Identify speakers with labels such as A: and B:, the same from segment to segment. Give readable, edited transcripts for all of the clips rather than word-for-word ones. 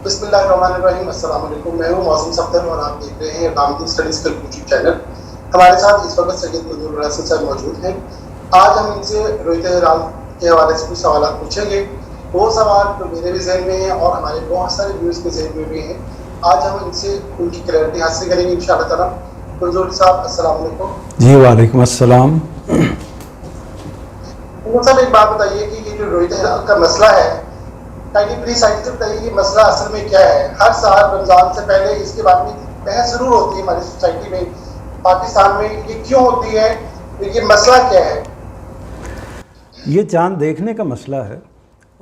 A: بسم اللہ الرحمن الرحیم. السلام علیکم. میں ہوں معظم صفدر اور آپ دیکھ رہے ہیں اقامتی اسٹڈیز کا یوٹیوب چینل. ہمارے ساتھ اس وقت سید منظور الحسن صاحب موجود ہیں. آج ہم ان سے رویت ہلال کے حوالے سے کچھ سوالات پوچھیں گے. وہ سوال جو میرے بھی ذہن میں ہیں اور ہمارے بہت سارے ویورز کے ذہن میں بھی ہیں. آج ہم ان سے ان کی کلیئرٹی حاصل کریں گے انشاءاللہ تعالیٰ. منظور صاحب السلام علیکم.
B: جی وعلیکم السلام.
A: منظور صاحب ایک بات بتائیے کہ یہ جو رویت ہلال کا مسئلہ ہے یہ مسئلہ اصل میں کیا ہے؟ ہر سال رمضان سے پہلے اس کے بارے میں بحث ضرور ہوتی ہے ہماری سوسائٹی میں، پاکستان میں. یہ کیوں ہوتی ہے؟ یہ مسئلہ کیا ہے؟
B: یہ چاند دیکھنے کا مسئلہ ہے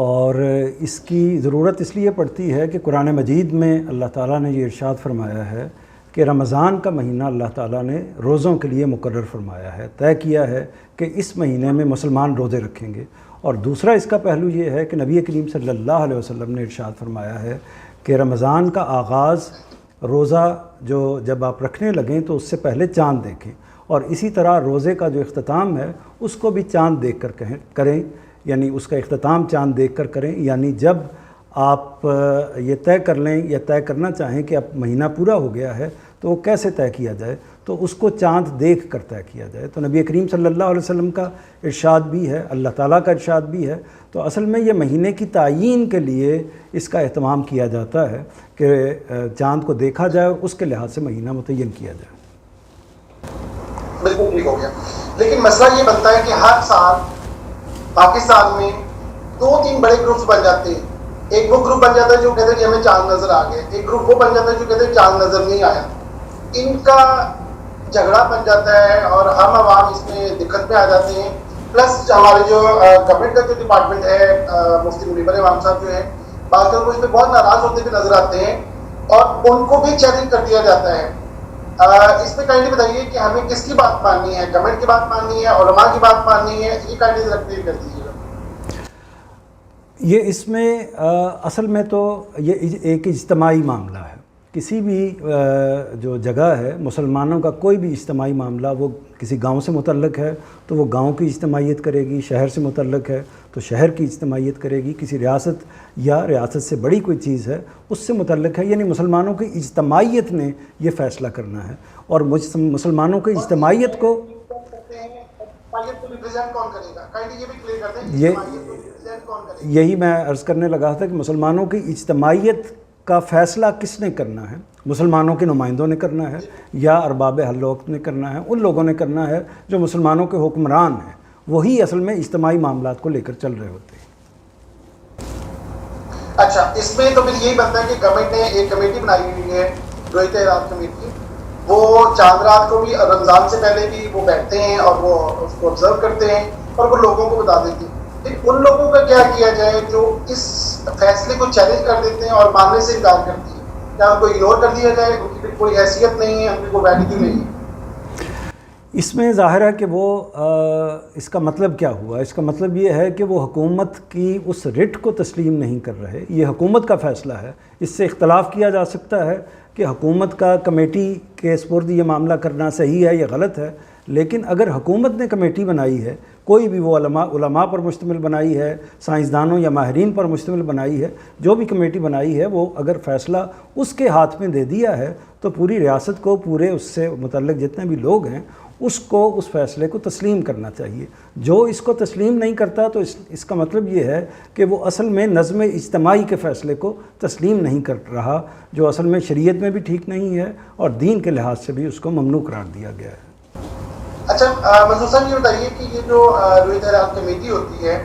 B: اور اس کی ضرورت اس لیے پڑتی ہے کہ قرآن مجید میں اللہ تعالیٰ نے یہ ارشاد فرمایا ہے کہ رمضان کا مہینہ اللہ تعالیٰ نے روزوں کے لیے مقرر فرمایا ہے، طے کیا ہے کہ اس مہینے میں مسلمان روزے رکھیں گے. اور دوسرا اس کا پہلو یہ ہے کہ نبی کریم صلی اللہ علیہ وسلم نے ارشاد فرمایا ہے کہ رمضان کا آغاز روزہ جب آپ رکھنے لگیں تو اس سے پہلے چاند دیکھیں، اور اسی طرح روزے کا جو اختتام ہے اس کو بھی چاند دیکھ کر کریں، یعنی اس کا اختتام چاند دیکھ کر کریں. یعنی جب آپ یہ طے کر لیں یا طے کرنا چاہیں کہ اب مہینہ پورا ہو گیا ہے تو وہ کیسے طے کیا جائے، تو اس کو چاند دیکھ کر طے کیا جائے. تو نبی کریم صلی اللہ علیہ وسلم کا ارشاد بھی ہے، اللہ تعالیٰ کا ارشاد بھی ہے. تو اصل میں یہ مہینے کی تعیین کے لیے اس کا اہتمام کیا جاتا ہے کہ چاند کو دیکھا جائے اور اس کے لحاظ سے مہینہ متعین کیا جائے.
A: بالکل ٹھیک ہو گیا. لیکن مسئلہ یہ بنتا ہے کہ ہر سال پاکستان میں 2-3 بڑے گروپس بن جاتے ہیں. ایک وہ گروپ بن جاتا ہے جو کہتے ہیں کہ ہمیں چاند نظر آ گیا، ایک گروپ وہ بن جاتا ہے جو کہتے ہیں چاند نظر نہیں آیا. ان کا جھگڑا بن جاتا ہے اور ہم عوام اس میں دقت میں آ جاتے ہیں. پلس ہمارے جو گورنمنٹ کا جو ڈپارٹمنٹ ہے، مفتی منیبر امام صاحب جو ہے، بعض لوگ اس پہ بہت ناراض ہوتے ہوئے نظر آتے ہیں اور ان کو بھی چیلنج کر دیا جاتا ہے. اس میں کائنڈلی بتائیے کہ ہمیں کس کی بات ماننی ہے؟ گورنمنٹ کی بات ماننی ہے، علماء کی بات ماننی ہے؟ یہ کائنڈلی کلیئر کر دیجیے گا.
B: یہ اس میں اصل میں تو یہ ایک اجتماعی معاملہ ہے. کسی بھی جو جگہ ہے، مسلمانوں کا کوئی بھی اجتماعی معاملہ، وہ کسی گاؤں سے متعلق ہے تو وہ گاؤں کی اجتماعیت کرے گی، شہر سے متعلق ہے تو شہر کی اجتماعیت کرے گی، کسی ریاست یا ریاست سے بڑی کوئی چیز ہے اس سے متعلق ہے. یعنی مسلمانوں کی اجتماعیت نے یہ فیصلہ کرنا ہے اور مسلمانوں کی اجتماعیت کو یہی میں عرض کرنے لگا تھا کہ مسلمانوں کی اجتماعیت کا فیصلہ کس نے کرنا ہے؟ مسلمانوں کے نمائندوں نے کرنا ہے یا ارباب حل وقت نے کرنا ہے؟ ان لوگوں نے کرنا ہے جو مسلمانوں کے حکمران ہیں، وہی اصل میں اجتماعی معاملات کو لے کر چل رہے ہوتے ہیں.
A: اچھا، اس میں تو پھر یہی بنتا ہے کہ گورنمنٹ نے ایک کمیٹی بنائی ہوئی ہے، رویت ہلال کمیٹی. وہ چاند رات کو بھی، رمضان سے پہلے بھی وہ بیٹھتے ہیں اور وہ اس کو آبزرو کرتے ہیں اور وہ لوگوں کو بتا دیتے ہیں. لیکن ان لوگوں کا کیا کیا جائے جو اس فیصلے کو چیلنج کر دیتے ہیں اور ماننے سے انکار کرتے ہیں؟ کیا ان کو اگنور کر دیا جائے؟ ان کی کوئی حیثیت نہیں ہے، ان کی کوئی ویلیڈی نہیں ہے؟
B: اس میں ظاہر ہے کہ وہ اس کا مطلب کیا ہوا؟ اس کا مطلب یہ ہے کہ وہ حکومت کی اس رٹ کو تسلیم نہیں کر رہے. یہ حکومت کا فیصلہ ہے. اس سے اختلاف کیا جا سکتا ہے کہ حکومت کا کمیٹی کے سپرد یہ معاملہ کرنا صحیح ہے یا غلط ہے، لیکن اگر حکومت نے کمیٹی بنائی ہے، کوئی بھی، وہ علماء پر مشتمل بنائی ہے، سائنسدانوں یا ماہرین پر مشتمل بنائی ہے، جو بھی کمیٹی بنائی ہے، وہ اگر فیصلہ اس کے ہاتھ میں دے دیا ہے تو پوری ریاست کو، پورے اس سے متعلق جتنے بھی لوگ ہیں، اس کو اس فیصلے کو تسلیم کرنا چاہیے. جو اس کو تسلیم نہیں کرتا تو اس کا مطلب یہ ہے کہ وہ اصل میں نظم اجتماعی کے فیصلے کو تسلیم نہیں کر رہا، جو اصل میں شریعت میں بھی ٹھیک نہیں ہے اور دین کے لحاظ سے بھی اس کو ممنوع قرار دیا گیا ہے.
A: اچھا منظور صاحب، یہ بتائیے کہ یہ جو رویت ہلال کمیٹی ہوتی ہے،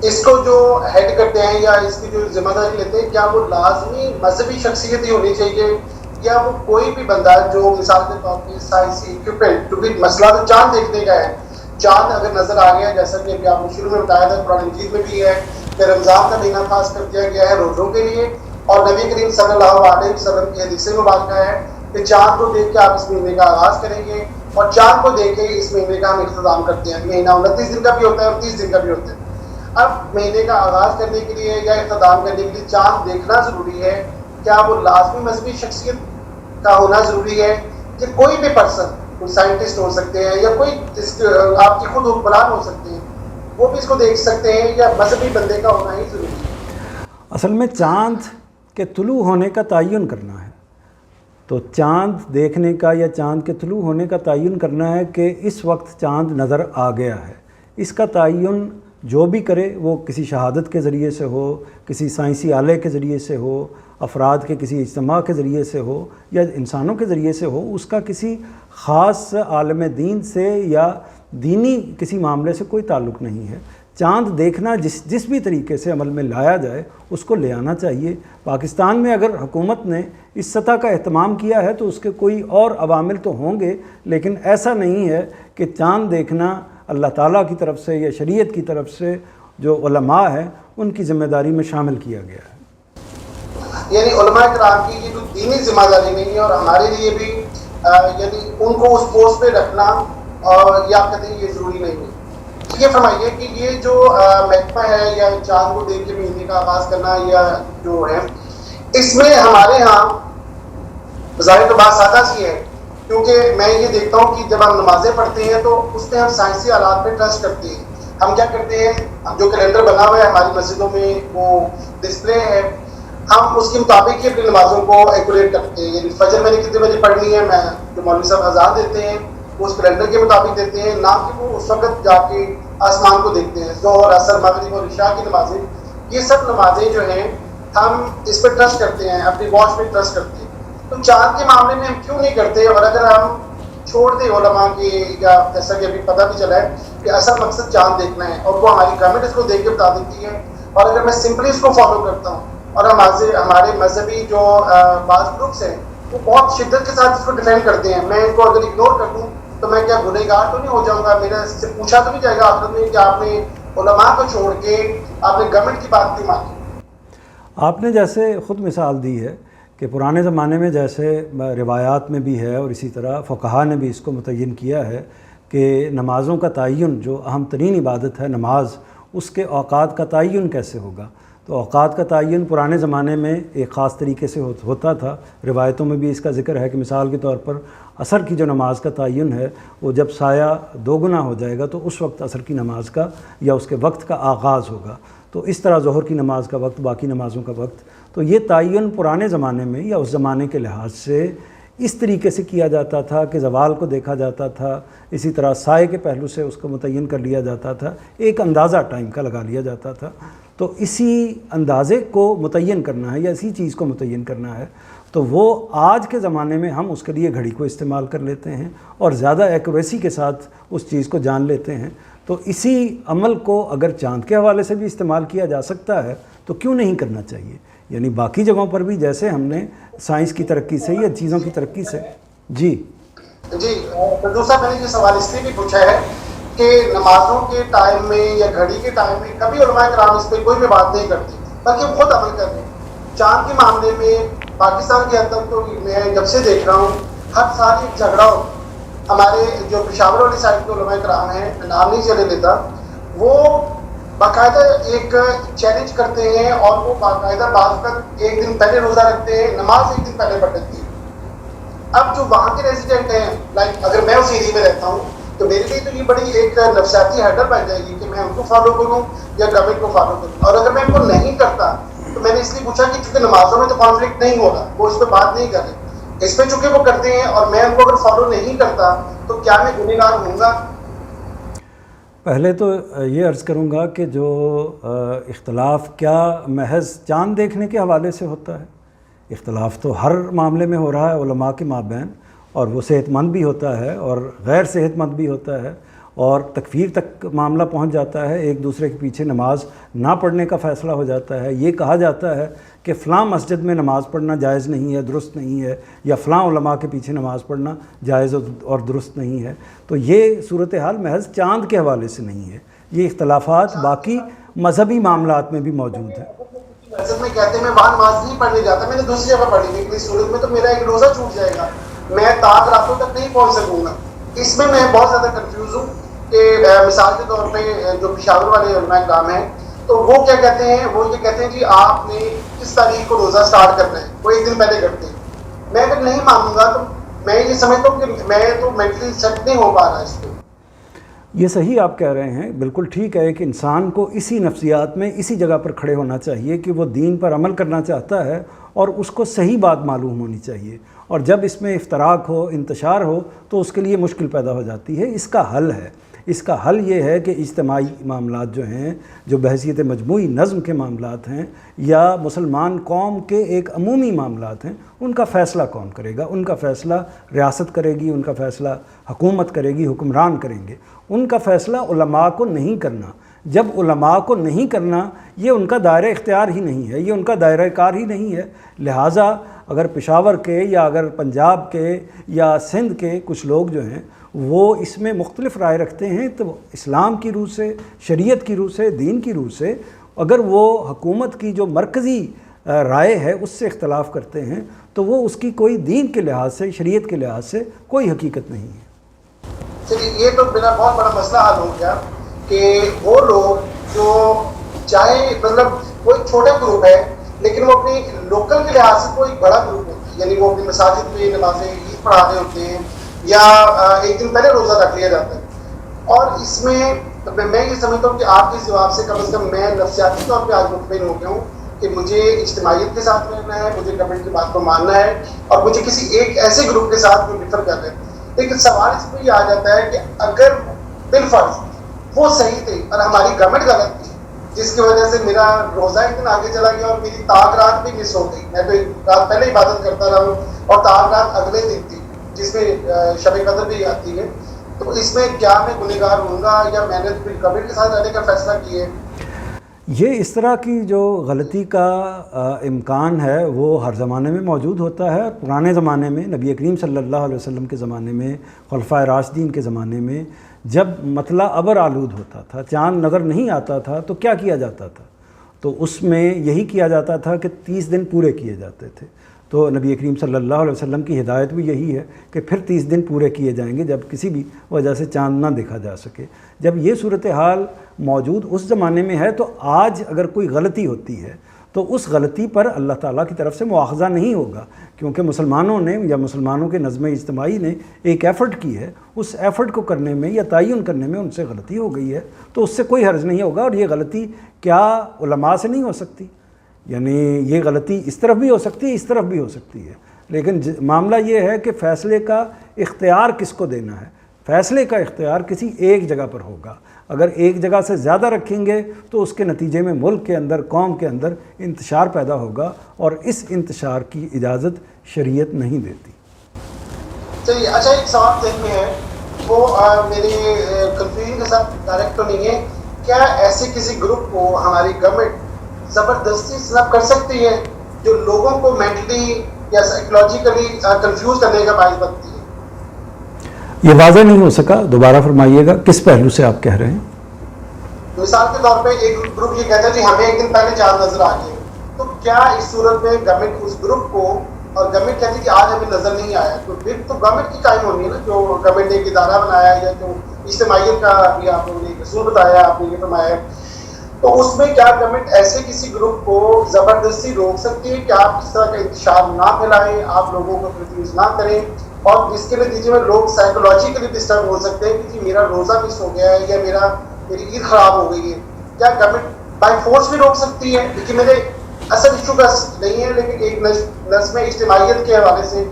A: اس کو جو ہیڈ کرتے ہیں یا اس کی جو ذمہ داری لیتے ہیں، کیا وہ لازمی مذہبی شخصیت ہی ہونی چاہیے یا وہ کوئی بھی بندہ جو مثال کے طور پہ سائنسی اکوپمنٹ، کیونکہ مسئلہ تو چاند دیکھنے کا ہے، چاند اگر نظر آ گیا، جیسا کہ ابھی آپ نے شروع میں بتایا تھا، قرآن مجید میں بھی ہے کہ رمضان کا مہینہ خاص کر دیا گیا ہے روزوں کے لیے، اور نبی کریم صلی اللہ علیہ وسلم کی حدیث مبارکہ ہے کہ چاند کو دیکھ کے آپ اس مہینے کا آغاز کریں گے اور چاند کو دیکھ کے اس مہینے کا ہم اختتام کرتے ہیں. مہینہ 29 دن کا بھی ہوتا ہے اور 30 دن کا بھی ہوتا ہے. اب مہینے کا آغاز کرنے کے لیے یا اختتام کرنے کے لیے چاند دیکھنا ضروری ہے. کیا وہ لازمی مذہبی شخصیت کا ہونا ضروری ہے کہ کوئی بھی پرسن، کوئی سائنٹسٹ ہو سکتے ہیں یا کوئی آپ کی خود حکمران ہو سکتے ہیں، وہ بھی اس کو دیکھ سکتے ہیں، یا مذہبی بندے کا ہونا ہی ضروری ہے؟
B: اصل میں چاند کہ طلوع ہونے کا تعین کرنا ہے. تو چاند دیکھنے کا یا چاند کے طلوع ہونے کا تعین کرنا ہے کہ اس وقت چاند نظر آ گیا ہے. اس کا تعین جو بھی کرے وہ کسی شہادت کے ذریعے سے ہو, کسی سائنسی آلے کے ذریعے سے ہو, افراد کے کسی اجتماع کے ذریعے سے ہو یا انسانوں کے ذریعے سے ہو, اس کا کسی خاص عالم دین سے یا دینی کسی معاملے سے کوئی تعلق نہیں ہے. چاند دیکھنا جس بھی طریقے سے عمل میں لایا جائے اس کو لے آنا چاہیے. پاکستان میں اگر حکومت نے اس سطح کا اہتمام کیا ہے تو اس کے کوئی اور عوامل تو ہوں گے, لیکن ایسا نہیں ہے کہ چاند دیکھنا اللہ تعالیٰ کی طرف سے یا شریعت کی طرف سے جو علماء ہیں ان کی ذمہ داری میں شامل کیا گیا ہے.
A: یعنی علماء کرام کی یہ جو دینی ذمہ داری نہیں ہے اور ہمارے لیے بھی یعنی ان کو اس پوسٹ پہ رکھنا اور یا کہتے ہیں یہ ضروری نہیں ہے. یہ فرمائیے کہ یہ جو محکمہ ہے یا چاند کو دیکھ کے مہینے کا آغاز کرنا یا جو ہے, اس میں ہمارے ہاں ظاہر تو بات سادہ سی ہے, کیونکہ میں یہ دیکھتا ہوں کہ جب ہم نمازیں پڑھتے ہیں تو اس میں ہم سائنسی آلات پہ ٹرسٹ کرتے ہیں. ہم کیا کرتے ہیں, جو کیلنڈر بنا ہوا ہے ہماری مسجدوں میں وہ ڈسپلے ہے, ہم اس کے مطابق ہی اپنی نمازوں کو ایکوریٹ کرتے ہیں. یعنی فجر میں نے کتنے بجے پڑھنی ہے, میں جو مولوی صاحب اذان دیتے ہیں وہ اس کیلنڈر کے مطابق دیتے ہیں, نہ کہ وہ اس وقت جا کے آسمان کو دیکھتے ہیں. ظہر, عصر, مغرب اور عشاء کی نمازیں, یہ سب نمازیں جو ہیں ہم اس پہ ٹرسٹ کرتے ہیں, اپنی واچ پہ ٹرسٹ کرتے ہیں. تو چاند کے معاملے میں ہم کیوں نہیں کرتے؟ اور اگر ہم چھوڑ دیں علماء کی, یا جیسا کہ ابھی پتہ بھی چلا ہے کہ اصل مقصد چاند دیکھنا ہے اور وہ ہماری گورنمنٹ اس کو دیکھ کے بتا دیتی ہے, اور اگر میں سمپلی اس کو فالو کرتا ہوں اور ہمارے مذہبی جو بعض گروپس ہیں وہ بہت شدت کے ساتھ اس کو ڈیفینڈ کرتے ہیں, میں ان کو اگر اگنور کر دوں تو میں کیا گنہگار تو نہیں ہو جاؤں گا؟ میرے سے پوچھا تو نہیں جائے گا آخرت میں کہ آپ نے علماء کو چھوڑ کے آپ نے گورنمنٹ کی بات کیوں مانی؟
B: آپ نے جیسے خود مثال دی ہے کہ پرانے زمانے میں جیسے روایات میں بھی ہے اور اسی طرح فقہا نے بھی اس کو متعین کیا ہے کہ نمازوں کا تعین, جو اہم ترین عبادت ہے نماز, اس کے اوقات کا تعین کیسے ہوگا. تو اوقات کا تعین پرانے زمانے میں ایک خاص طریقے سے ہوتا تھا. روایتوں میں بھی اس کا ذکر ہے کہ مثال کے طور پر عصر کی جو نماز کا تعین ہے وہ جب سایہ دوگنا ہو جائے گا تو اس وقت عصر کی نماز کا یا اس کے وقت کا آغاز ہوگا. تو اس طرح ظہر کی نماز کا وقت, باقی نمازوں کا وقت. تو یہ تعین پرانے زمانے میں یا اس زمانے کے لحاظ سے اس طریقے سے کیا جاتا تھا کہ زوال کو دیکھا جاتا تھا, اسی طرح سائے کے پہلو سے اس کو متعین کر لیا جاتا تھا, ایک اندازہ ٹائم کا لگا لیا جاتا تھا. تو اسی اندازے کو متعین کرنا ہے یا اسی چیز کو متعین کرنا ہے تو وہ آج کے زمانے میں ہم اس کے لیے گھڑی کو استعمال کر لیتے ہیں اور زیادہ ایکوریسی کے ساتھ اس چیز کو جان لیتے ہیں. تو اسی عمل کو اگر چاند کے حوالے سے بھی استعمال کیا جا سکتا ہے تو کیوں نہیں کرنا چاہیے. یعنی باقی جگہوں پر بھی جیسے ہم نے سائنس کی ترقی سے یا چیزوں کی ترقی سے. جی
A: دوسرا میں نے یہ سوال اس لیے بھی پوچھا ہے کہ نمازوں کے ٹائم میں یا گھڑی کے ٹائم میں کبھی علماء کرام اس پہ کوئی بھی بات نہیں کرتے بلکہ وہ خود عمل کر رہے ہیں. چاند کے معاملے میں پاکستان کے اندر تو میں جب سے دیکھ رہا ہوں ہر سال ایک جھگڑا ہو. ہمارے جو پشاور والی سائڈ کے علماء کرام ہیں, نام نہیں چلے لیتا, وہ باقاعدہ ایک چیلنج کرتے ہیں اور وہ باقاعدہ بعض کا ایک دن پہلے روزہ رکھتے ہیں, نماز ایک دن پہلے پڑھ لیتی ہے. اب جو وہاں کے ریزیڈنٹ ہیں, لائک اگر میں اس ایریے میں رہتا ہوں تو میرے لیے تو یہ بڑی ایک نفسیاتی ہیڈر بن جائے گی کہ میں ان کو فالو کروں یا گورنمنٹ کو فالو کروں. اور اگر میں ان کو نہیں کرتا تو میں نے اس لیے پوچھا کہ چونکہ نمازوں میں تو کانفلکٹ نہیں ہوگا, وہ اس پہ بات نہیں کر رہے, اس پہ چونکہ وہ کرتے ہیں اور میں ان کو اگر فالو نہیں کرتا تو کیا میں گنہگار ہوں گا؟
B: پہلے تو یہ عرض کروں گا کہ جو اختلاف کیا محض چاند دیکھنے کے حوالے سے ہوتا ہے. اختلاف تو ہر معاملے میں ہو رہا ہے علماء کے مابین, اور وہ صحت مند بھی ہوتا ہے اور غیر صحت مند بھی ہوتا ہے, اور تکفیر تک معاملہ پہنچ جاتا ہے, ایک دوسرے کے پیچھے نماز نہ پڑھنے کا فیصلہ ہو جاتا ہے. یہ کہا جاتا ہے کہ فلاں مسجد میں نماز پڑھنا جائز نہیں ہے, درست نہیں ہے, یا فلاں علماء کے پیچھے نماز پڑھنا جائز اور درست نہیں ہے. تو یہ صورتحال محض چاند کے حوالے سے نہیں ہے, یہ اختلافات باقی مذہبی معاملات میں بھی موجود ہیں.
A: مسجد میں کہتے ہیں میں وہاں نماز نہیں پڑھنے جاتا, میں نے دوسری جگہ پڑھی, لیکن اس صورت میں تو میرا ایک روزہ چھوٹ جائے گا, میں تاک راتوں تک نہیں پہنچ سکوں گا. اس میں بہت زیادہ کنفیوز ہوں کہ مثال کے طور پہ جو پشاور والے علماء کرام ہیں تو وہ کیا کہتے ہیں, وہ یہ کہتے ہیں جی آپ نے کس تاریخ کو روزہ سٹارٹ کرنا ہے, وہ ایک دن پہلے کرتے ہیں. میں اگر نہیں مانوں گا تو میں یہ سمجھتا ہوں کہ میں تو مینٹلی سیٹ نہیں ہو پا رہا اس کو.
B: یہ صحیح آپ کہہ رہے ہیں، بالکل ٹھیک ہے کہ انسان کو اسی نفسیات میں اسی جگہ پر کھڑے ہونا چاہیے کہ وہ دین پر عمل کرنا چاہتا ہے اور اس کو صحیح بات معلوم ہونی چاہیے، اور جب اس میں افتراق ہو، انتشار ہو، تو اس کے لیے مشکل پیدا ہو جاتی ہے۔ اس کا حل ہے، اس کا حل یہ ہے کہ اجتماعی معاملات جو ہیں، جو بحیثیت مجموعی نظم کے معاملات ہیں یا مسلمان قوم کے ایک عمومی معاملات ہیں، ان کا فیصلہ کون کرے گا؟ ان کا فیصلہ ریاست کرے گی، ان کا فیصلہ حکومت کرے گی، حکمران کریں گے۔ ان کا فیصلہ علماء کو نہیں کرنا۔ جب علماء کو نہیں کرنا، یہ ان کا دائرہ اختیار ہی نہیں ہے، یہ ان کا دائرہ کار ہی نہیں ہے۔ لہٰذا اگر پشاور کے یا اگر پنجاب کے یا سندھ کے کچھ لوگ جو ہیں وہ اس میں مختلف رائے رکھتے ہیں، تو اسلام کی روح سے، شریعت کی روح سے، دین کی روح سے اگر وہ حکومت کی جو مرکزی رائے ہے اس سے اختلاف کرتے ہیں، تو وہ اس کی کوئی دین کے لحاظ سے، شریعت کے لحاظ سے کوئی حقیقت نہیں ہے۔
A: چلیے، یہ تو میرا بہت بڑا مسئلہ حل ہو گیا کہ وہ لوگ جو چاہے مطلب کوئی چھوٹا گروپ ہے لیکن وہ اپنی لوکل کے لحاظ سے کوئی بڑا گروپ ہوتا ہے، یعنی وہ اپنی مساجد میں نمازیں عید پڑھا رہے ہوتے ہیں یا ایک دن پہلے روزہ رکھ لیا جاتا ہے، اور اس میں میں یہ سمجھتا ہوں کہ آپ کے جواب سے کم از کم میں نفسیاتی طور پہ آج مطمئن ہو گیا ہوں کہ مجھے اجتماعیت کے ساتھ رہنا ہے، مجھے گورنمنٹ کی بات کو ماننا ہے، اور مجھے کسی ایک ایسے گروپ کے ساتھ جو ڈفر کر رہے ہیں۔ لیکن سوال اس میں یہ آ جاتا ہے کہ اگر بالفرض وہ صحیح تھے اور ہماری گورنمنٹ غلط تھی، جس کی وجہ سے میرا روزہ ایک دن آگے چلا گیا اور میری طاق رات بھی مس ہو گئی، میں تو رات پہلے عبادت کرتا رہا ہوں اور طاق رات اگلے دن تھی جس میں شب قدر بھی آتی ہے، تو اس میں کیا میں گنہگار ہوں گا یا میں نے گورنمنٹ کے ساتھ رہنے کا فیصلہ کیا ہے؟
B: یہ اس طرح کی جو غلطی کا امکان ہے وہ ہر زمانے میں موجود ہوتا ہے۔ پرانے زمانے میں نبی کریم صلی اللہ علیہ وسلم کے زمانے میں، خلفائے راشدین کے زمانے میں، جب مطلع ابر آلود ہوتا تھا، چاند نظر نہیں آتا تھا، تو کیا کیا جاتا تھا؟ تو اس میں یہی کیا جاتا تھا کہ 30 دن پورے کیے جاتے تھے۔ تو نبی کریم صلی اللہ علیہ وسلم کی ہدایت بھی یہی ہے کہ پھر 30 دن پورے کیے جائیں گے جب کسی بھی وجہ سے چاند نہ دیکھا جا سکے۔ جب یہ صورتحال موجود اس زمانے میں ہے، تو آج اگر کوئی غلطی ہوتی ہے تو اس غلطی پر اللہ تعالیٰ کی طرف سے مواخذہ نہیں ہوگا، کیونکہ مسلمانوں نے یا مسلمانوں کے نظم اجتماعی نے ایک ایفرٹ کی ہے، اس ایفرٹ کو کرنے میں یا تعین کرنے میں ان سے غلطی ہو گئی ہے، تو اس سے کوئی حرج نہیں ہوگا۔ اور یہ غلطی کیا علماء سے نہیں ہو سکتی؟ یعنی یہ غلطی اس طرف بھی ہو سکتی ہے، اس طرف بھی ہو سکتی ہے، لیکن معاملہ یہ ہے کہ فیصلے کا اختیار کس کو دینا ہے۔ فیصلے کا اختیار کسی ایک جگہ پر ہوگا۔ اگر ایک جگہ سے زیادہ رکھیں گے تو اس کے نتیجے میں ملک کے اندر، قوم کے اندر انتشار پیدا ہوگا، اور اس انتشار کی اجازت شریعت نہیں دیتی۔
A: چلیے، اچھا ایک سوال ذہن میں ہے، وہ میرے کنفیوژن کے ساتھ ڈائریکٹ تو نہیں ہے، کیا ایسے کسی گروپ کو ہماری گورنمنٹ زبردستی سنب کر سکتی ہے جو لوگوں کو مینٹلی یا سائیکولوجیکلی کنفیوز کرنے کا باعث بنتی ہے؟
B: یہ واضح نہیں ہو سکا، دوبارہ فرمائیے گا، کس پہلو سے آپ کہہ رہے ہیں؟
A: مثال کے طور پہ ایک گروپ یہ کہتا ہے جی ہمیں ایک دن پہلے چاند نظر آ گئے، تو کیا اس صورت میں گورنمنٹ اس گروپ کو، اور گورنمنٹ کہتی ہے کہ آج ہمیں نظر نہیں آیا، تو پھر تو گورنمنٹ کی قائم ہونی ہے نا، جو گورنمنٹ نے ایک ادارہ بنایا یا جو اجتماعیت کا بھی آپ نے ایک اصول بتایا، آپ نے یہ فرمایا، تو اس میں کیا گورنمنٹ ایسے کسی گروپ کو زبردستی روک سکتی ہے کہ آپ اس طرح کا انتشار نہ پھیلائیں، آپ لوگوں کو کنفیوز نہ کریں، اور جس کے نتیجے میں لوگ سائیکولوجیکلی ڈسٹرب ہو سکتے ہیں کہ جی میرا روزہ مس ہو گیا ہے یا میری عید خراب ہو گئی ہے؟ کیا گورنمنٹ بائی فورس بھی روک سکتی ہے؟ لیکن میرے اصل ایشو کا نہیں ہے، لیکن ایک نظم اجتماعیت کے حوالے سے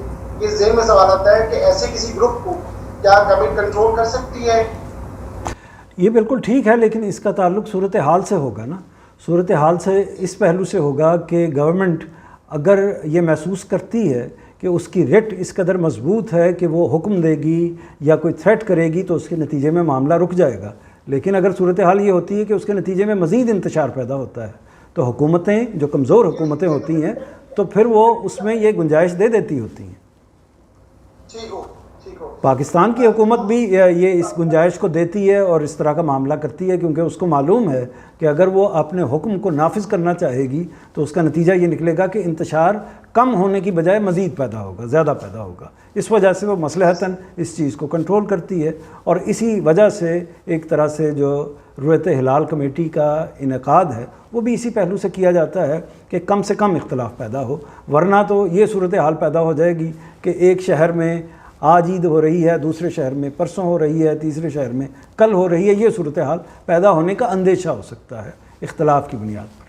A: یہ ذہن میں سوال آتا ہے کہ ایسے کسی گروپ کو کیا گورنمنٹ کنٹرول کر سکتی ہے؟
B: یہ بالکل ٹھیک ہے، لیکن اس کا تعلق صورتحال سے ہوگا نا۔ صورتحال سے اس پہلو سے ہوگا کہ گورنمنٹ اگر یہ محسوس کرتی ہے کہ اس کی رٹ اس قدر مضبوط ہے کہ وہ حکم دے گی یا کوئی تھریٹ کرے گی، تو اس کے نتیجے میں معاملہ رک جائے گا۔ لیکن اگر صورتحال یہ ہوتی ہے کہ اس کے نتیجے میں مزید انتشار پیدا ہوتا ہے، تو حکومتیں جو کمزور حکومتیں ہوتی ہیں تو پھر وہ اس میں یہ گنجائش دے دیتی ہوتی ہیں۔ پاکستان کی حکومت بھی یہ اس گنجائش کو دیتی ہے اور اس طرح کا معاملہ کرتی ہے، کیونکہ اس کو معلوم ہے کہ اگر وہ اپنے حکم کو نافذ کرنا چاہے گی تو اس کا نتیجہ یہ نکلے گا کہ انتشار کم ہونے کی بجائے مزید پیدا ہوگا، زیادہ پیدا ہوگا۔ اس وجہ سے وہ مصلحتاً اس چیز کو کنٹرول کرتی ہے، اور اسی وجہ سے ایک طرح سے جو رؤیت ہلال کمیٹی کا انعقاد ہے وہ بھی اسی پہلو سے کیا جاتا ہے کہ کم سے کم اختلاف پیدا ہو، ورنہ تو یہ صورتحال پیدا ہو جائے گی کہ ایک شہر میں آج عید ہو رہی ہے دوسرے شہر میں، پرسوں ہو رہی ہے تیسرے شہر میں، کل ہو رہی ہے، یہ صورتحال پیدا ہونے کا اندیشہ ہو سکتا ہے اختلاف کی بنیاد پر۔